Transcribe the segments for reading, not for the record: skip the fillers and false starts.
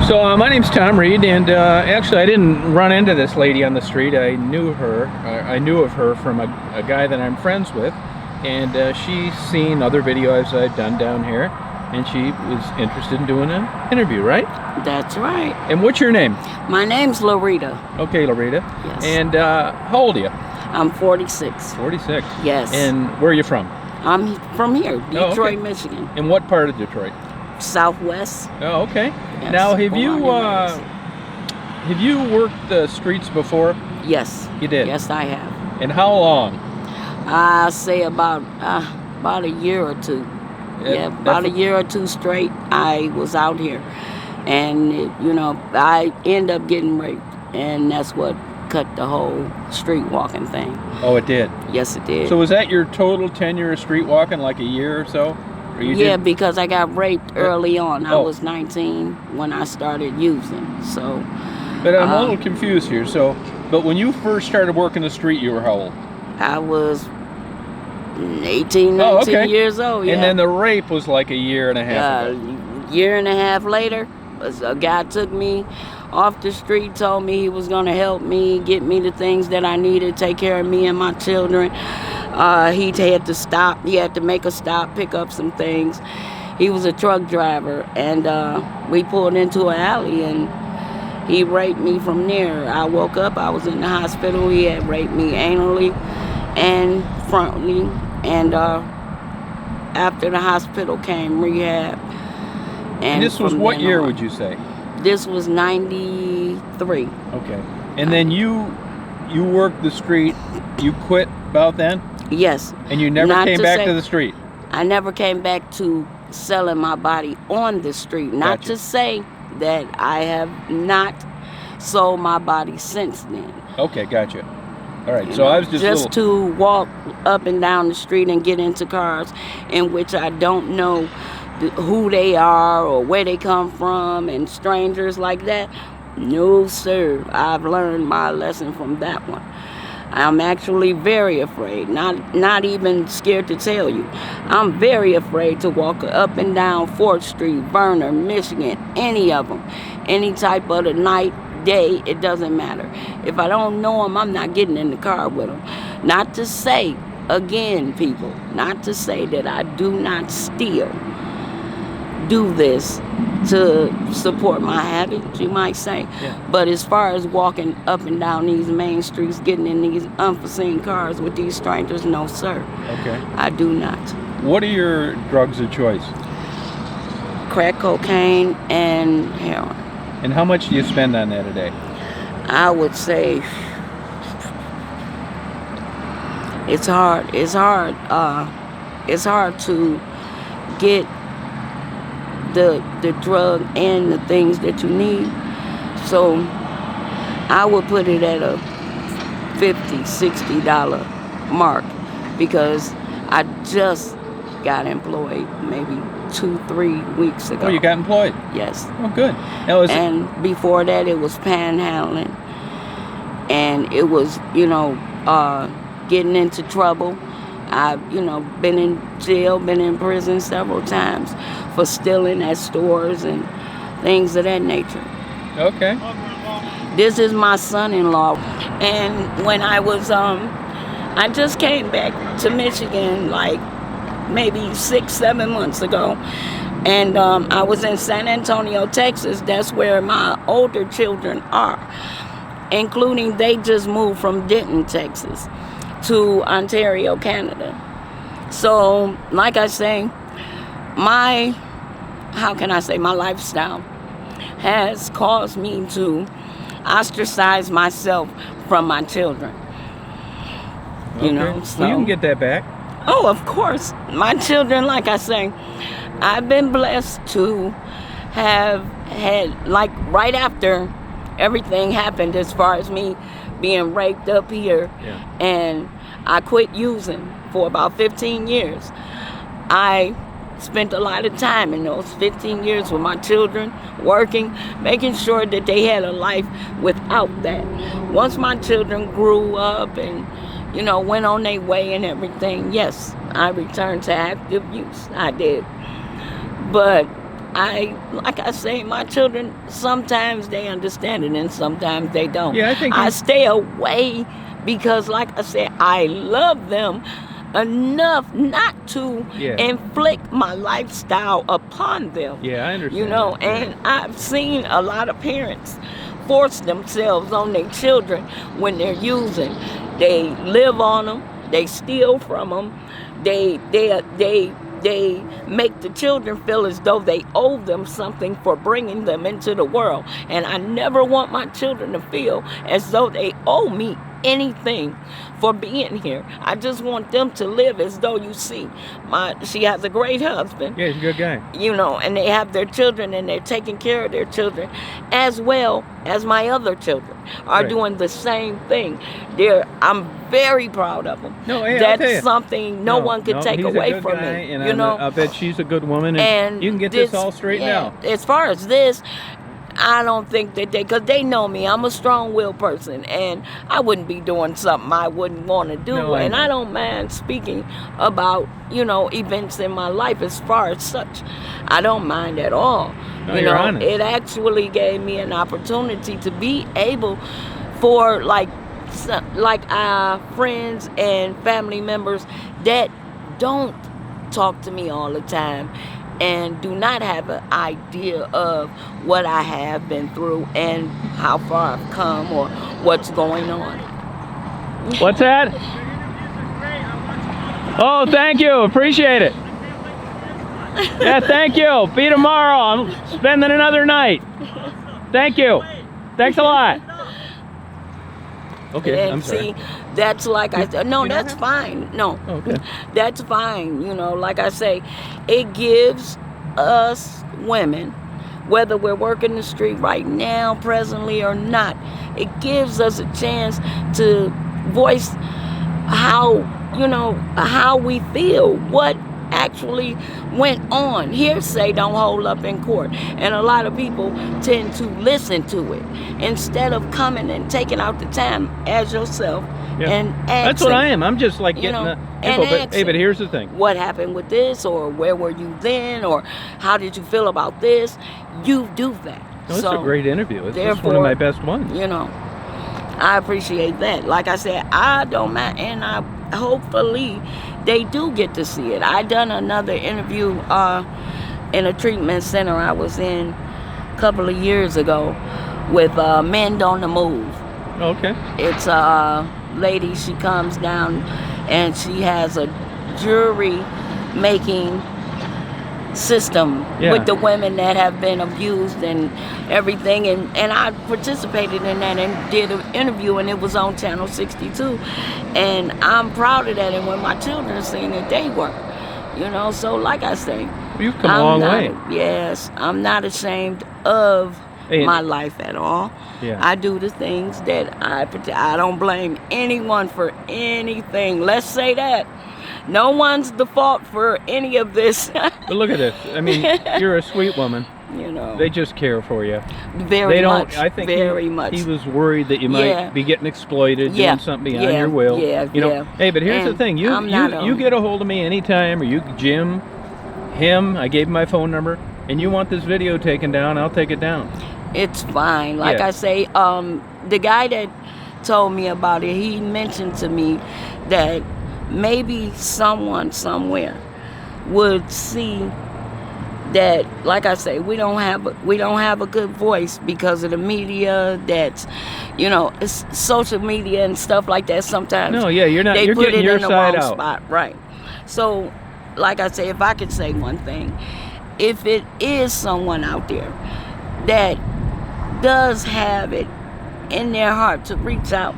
So my name's Tom Reed, and actually I didn't run into this lady on the street. I knew her. I knew of her from a guy that I'm friends with, and she's seen other videos I've done down here, and she was interested in doing an interview, right? That's right. And what's your name? My name's Rita. Okay, Rita. Yes. And how old are you? I'm 46. 46. Yes. And where are you from? I'm from here, Detroit, okay. Michigan. And what part of Detroit? Southwest. Oh, okay. Yes. Now, have Born you worked the streets before? Yes. You did? Yes, I have. And how long? I say about a year or two. Yeah, about a year or two straight. I was out here, and I end up getting raped, and that's what cut the whole street walking thing. Oh, it did? Yes, it did. So was that your total tenure of street walking, like a year or so? Or yeah, because I got raped early on. Oh. I was 19 when I started using. So. But I'm a little confused here. So, but when you first started working the street, you were how old? I was 18, 19 years old. Yeah. And then the rape was like a year and a half ago. Year and a half later, a guy took me off the street, told me he was going to help me, get me the things that I needed, take care of me and my children. He had to stop. He had to make a stop, pick up some things. He was a truck driver, and we pulled into an alley, and he raped me from there. I woke up. I was in the hospital. He had raped me anally and frontally, and after the hospital came rehab. And this was what year, would you say? This was 93. Okay. And then you worked the street. You quit about then? Yes. And you never came back to the street? I never came back to selling my body on the street. Not to say that I have not sold my body since then. Okay, gotcha. All right, so I was just to walk up and down the street and get into cars in which I don't know who they are or where they come from, and strangers like that. No, sir. I've learned my lesson from that one. I'm actually very afraid, not even scared to tell you. I'm very afraid to walk up and down 4th Street, Verner, Michigan, any of them. Any type of the night, day, it doesn't matter. If I don't know them, I'm not getting in the car with them. Not to say, again, people, not to say that I do not still do this to support my habits, you might say. Yeah. But as far as walking up and down these main streets, getting in these unforeseen cars with these strangers, no, sir. Okay. I do not. What are your drugs of choice? Crack cocaine and heroin. And how much do you spend on that a day? I would say it's hard. It's hard. It's hard to get the drug and the things that you need. So I would put it at a $50, $60 mark, because I just got employed maybe 2-3 weeks ago. Oh, you got employed? Yes. Oh, good. And before that, it was panhandling, and it was getting into trouble. I've been in jail, been in prison several times for stealing at stores and things of that nature. Okay. This is my son-in-law, and when I was I just came back to Michigan like maybe 6-7 months ago, and I was in San Antonio, Texas. That's where my older children are, including they just moved from Denton, Texas to Ontario, Canada. So, like I say, my lifestyle has caused me to ostracize myself from my children. Okay. So well, you can get that back. Oh, of course. My children, like I say, I've been blessed to have had, like, right after everything happened as far as me being raped up here, and I quit using for about 15 years. I spent a lot of time in those 15 years with my children, working, making sure that they had a life without that. Once my children grew up and went on their way and everything, yes, I returned to active use. I did. But like I say, my children, sometimes they understand it and sometimes they don't. Yeah, I think I stay away because, like I said, I love them enough not to inflict my lifestyle upon them. Yeah, I understand. You know, that. and I've seen a lot of parents force themselves on their children when they're using. They live on them. They steal from them. They make the children feel as though they owe them something for bringing them into the world. And I never want my children to feel as though they owe me anything for being here. I just want them to live as though, you see, she has a great husband. Yeah, he's a good guy. You know, and they have their children and they're taking care of their children as well as my other children are doing the same thing. I'm very proud of them. No, hey, that's something no one could take away from me. And you know, I bet she's a good woman, and you can get this all straightened out. As far as this, I don't think that because they know me. I'm a strong-willed person, and I wouldn't be doing something I wouldn't want to do. No, and I don't mind speaking about, you know, events in my life as far as such. I don't mind at all. No, you you're know, honest. it actually gave me an opportunity to be able for like friends and family members that don't talk to me all the time and do not have an idea of what I have been through and how far I've come or what's going on. What's that? Oh, thank you. Appreciate it. Yeah, thank you. Be tomorrow. I'm spending another night. Thank you. Thanks a lot. Okay, And I'm sorry. see, that's like I said, no, you that's not fine. No, Okay. that's fine. You know, like I say, it gives us women, whether we're working the street right now, presently or not, it gives us a chance to voice how, you know, how we feel, what actually went on. Hearsay don't hold up in court, and a lot of people tend to listen to it instead of coming and taking out the time as yourself and asking. That's what I am. I'm just like getting the info. and But here's the thing. What happened with this, or where were you then, or how did you feel about this? You do that. No, it's so, a great interview. It's just one of therefore, my best ones. You know, I appreciate that. Like I said, I don't mind, and I hopefully they do get to see it. I done another interview in a treatment center I was in a couple of years ago with Men on the Move. Okay. It's a lady, she comes down and she has a jewelry making system with the women that have been abused and everything, and I participated in that and did an interview, and it was on Channel 62, and I'm proud of that. And when my children seen it, they were, you know. So like I say, You've come a long way. Yes, I'm not ashamed of my life at all. I do the things that I don't blame anyone for anything. Let's say that. No one's the fault for any of this. But look at this. I mean, you're a sweet woman. You know. They just care for you. Very much. I think very much. He was worried that you might be getting exploited, doing something beyond your will. You know. Hey, but here's the thing. You get a hold of me anytime, or you, Jim, him. I gave him my phone number, and you want this video taken down, I'll take it down. It's fine. Like I say, the guy that told me about it, he mentioned to me that maybe someone somewhere would see that, like I say, we don't have a good voice because of the media. That's, you know, it's social media and stuff like that. Sometimes you're not. You're getting your side out. Spot, right? So, like I say, if I could say one thing, if it is someone out there that does have it in their heart to reach out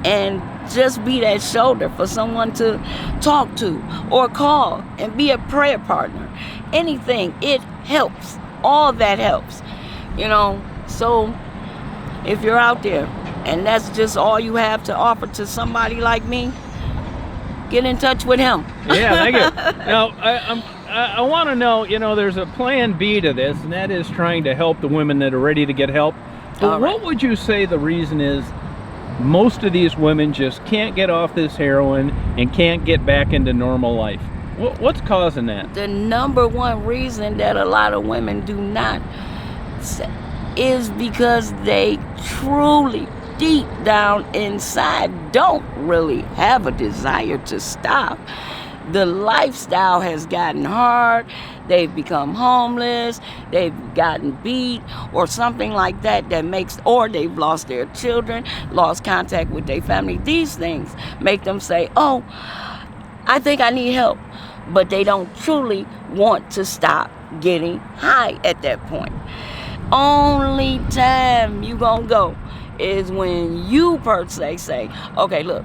and just be that shoulder for someone to talk to or call and be a prayer partner, anything, it helps. All that helps, you know. So if you're out there and that's just all you have to offer to somebody like me, get in touch with him. Yeah, thank you. Now, I want to know, you know, there's a plan B to this, and that is trying to help the women that are ready to get help. But what would you say the reason is most of these women just can't get off this heroin and can't get back into normal life? What's causing that? The number one reason that a lot of women do not is because they truly, deep down inside, don't really have a desire to stop. The lifestyle has gotten hard. They've become homeless. They've gotten beat or something like that or they've lost their children, lost contact with their family. These things make them say, oh, I think I need help. But they don't truly want to stop getting high at that point. Only time you gonna go is when you per se say, okay, look,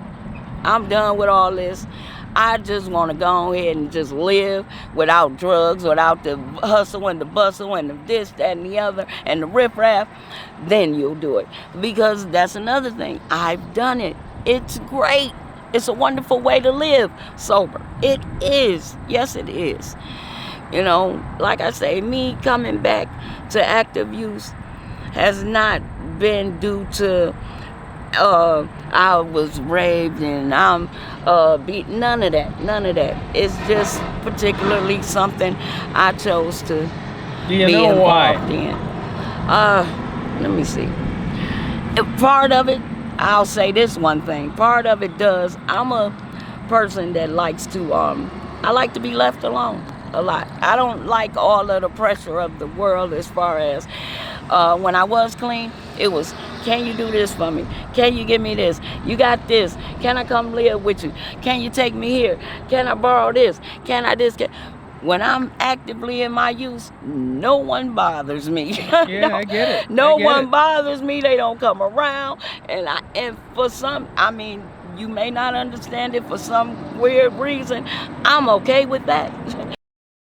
I'm done with all this. I just want to go ahead and just live without drugs, without the hustle and the bustle and the this, that, and the other, and the riffraff. Then you'll do it. Because that's another thing. I've done it. It's great. It's a wonderful way to live sober. It is. Yes, it is. You know, like I say, me coming back to active use has not been due to I was raped and I'm beat. None of that. It's just particularly something I chose to Do you be know involved why? in. Let me see. Part of it, I'll say this one thing. Part of it does. I'm a person that likes to I like to be left alone a lot. I don't like all of the pressure of the world as far as when I was clean, it was, can you do this for me? Can you give me this? You got this. Can I come live with you? Can you take me here? Can I borrow this? Can I this? When I'm actively in my use, no one bothers me. Yeah, I get it. No I get one it. bothers me. They don't come around. And for some, I mean, you may not understand it for some weird reason. I'm okay with that.